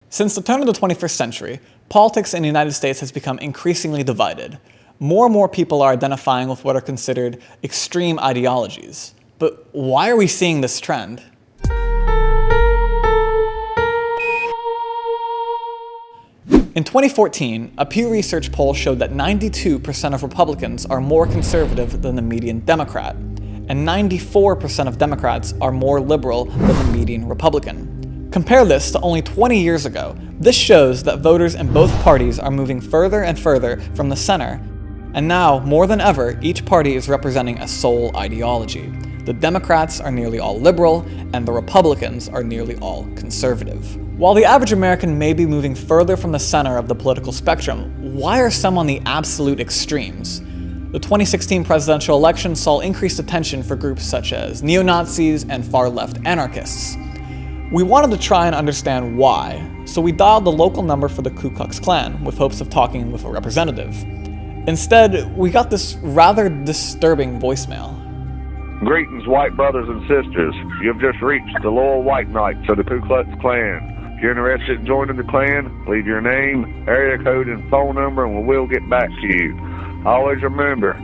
Since the turn of the 21st century, politics in the United States has become increasingly divided. More and more people are identifying with what are considered extreme ideologies. But why are we seeing this trend? In 2014, a Pew Research poll showed that 92% of Republicans are more conservative than the median Democrat, and 94% of Democrats are more liberal than the median Republican. Compare this to only 20 years ago. This shows that voters in both parties are moving further and further from the center, and now, more than ever, each party is representing a sole ideology. The Democrats are nearly all liberal, and the Republicans are nearly all conservative. While the average American may be moving further from the center of the political spectrum, why are some on the absolute extremes? The 2016 presidential election saw increased attention for groups such as neo-Nazis and far-left anarchists. We wanted to try and understand why, so we dialed the local number for the Ku Klux Klan with hopes of talking with a representative. Instead, we got this rather disturbing voicemail. Greetings, white brothers and sisters. You've just reached the loyal white knights of the Ku Klux Klan. If you're interested in joining the Klan, leave your name, area code, and phone number, and we'll get back to you. Always remember,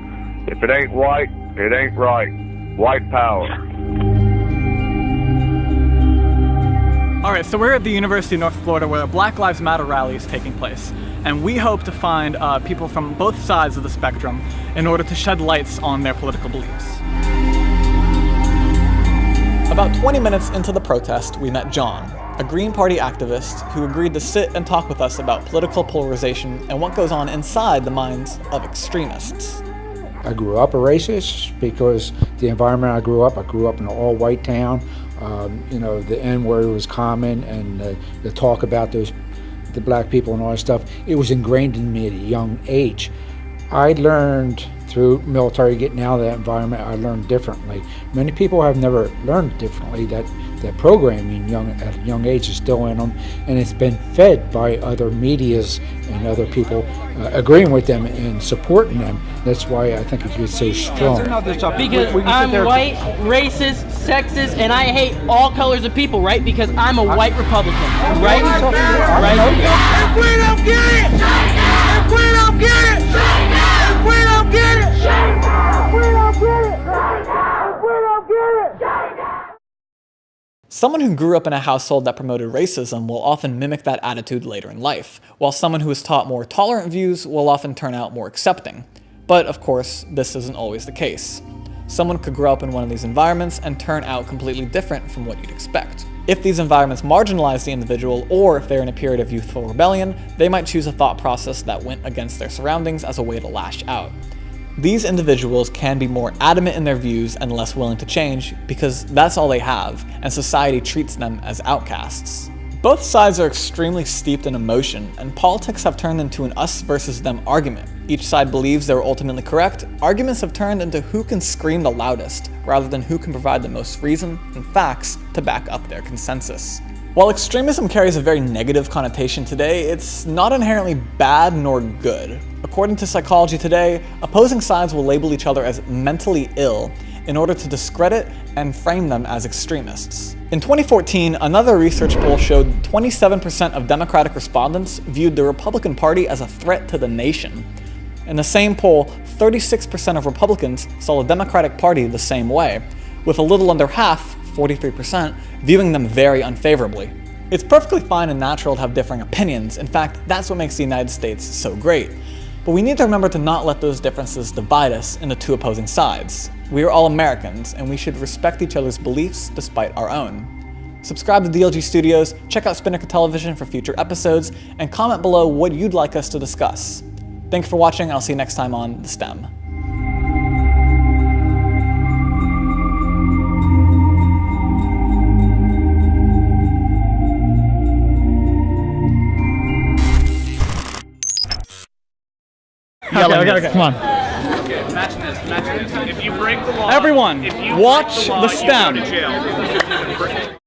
if it ain't white, it ain't right. White power. Alright, so we're at the University of North Florida where a Black Lives Matter rally is taking place. And we hope to find people from both sides of the spectrum in order to shed lights on their political beliefs. About 20 minutes into the protest, we met John, a Green Party activist who agreed to sit and talk with us about political polarization and what goes on inside the minds of extremists. I grew up a racist because the environment I grew up in an all-white town. The N-word was common, and the talk about the black people and all that stuff, it was ingrained in me at a young age. I learned through military, getting out of that environment, I learned differently. Many people have never learned differently. That programming at a young age is still in them, and it's been fed by other medias and other people agreeing with them and supporting them. That's why I think it gets so strong. Because I'm white, racist, sexist, and I hate all colors of people, right? Because I'm a white Republican, right? Right? If we don't get it, if we don't get it, if we don't get it, if we don't get it, if we don't get it. Someone who grew up in a household that promoted racism will often mimic that attitude later in life, while someone who is taught more tolerant views will often turn out more accepting. But of course, this isn't always the case. Someone could grow up in one of these environments and turn out completely different from what you'd expect. If these environments marginalize the individual, or if they're in a period of youthful rebellion, they might choose a thought process that went against their surroundings as a way to lash out. These individuals can be more adamant in their views and less willing to change because that's all they have, and society treats them as outcasts. Both sides are extremely steeped in emotion, and politics have turned into an us versus them argument. Each side believes they're ultimately correct. Arguments have turned into who can scream the loudest, rather than who can provide the most reason and facts to back up their consensus. While extremism carries a very negative connotation today, it's not inherently bad nor good. According to Psychology Today, opposing sides will label each other as mentally ill in order to discredit and frame them as extremists. In 2014, another research poll showed 27% of Democratic respondents viewed the Republican Party as a threat to the nation. In the same poll, 36% of Republicans saw the Democratic Party the same way, with a little under half, 43%, viewing them very unfavorably. It's perfectly fine and natural to have differing opinions. In fact, that's what makes the United States so great. But we need to remember to not let those differences divide us into two opposing sides. We are all Americans, and we should respect each other's beliefs despite our own. Subscribe to DLG Studios, check out Spinnaker Television for future episodes, and comment below what you'd like us to discuss. Thanks for watching, and I'll see you next time on The STEM. Okay. Come on. Imagine this. If you break the law, Everyone, watch The STEM. You go to jail.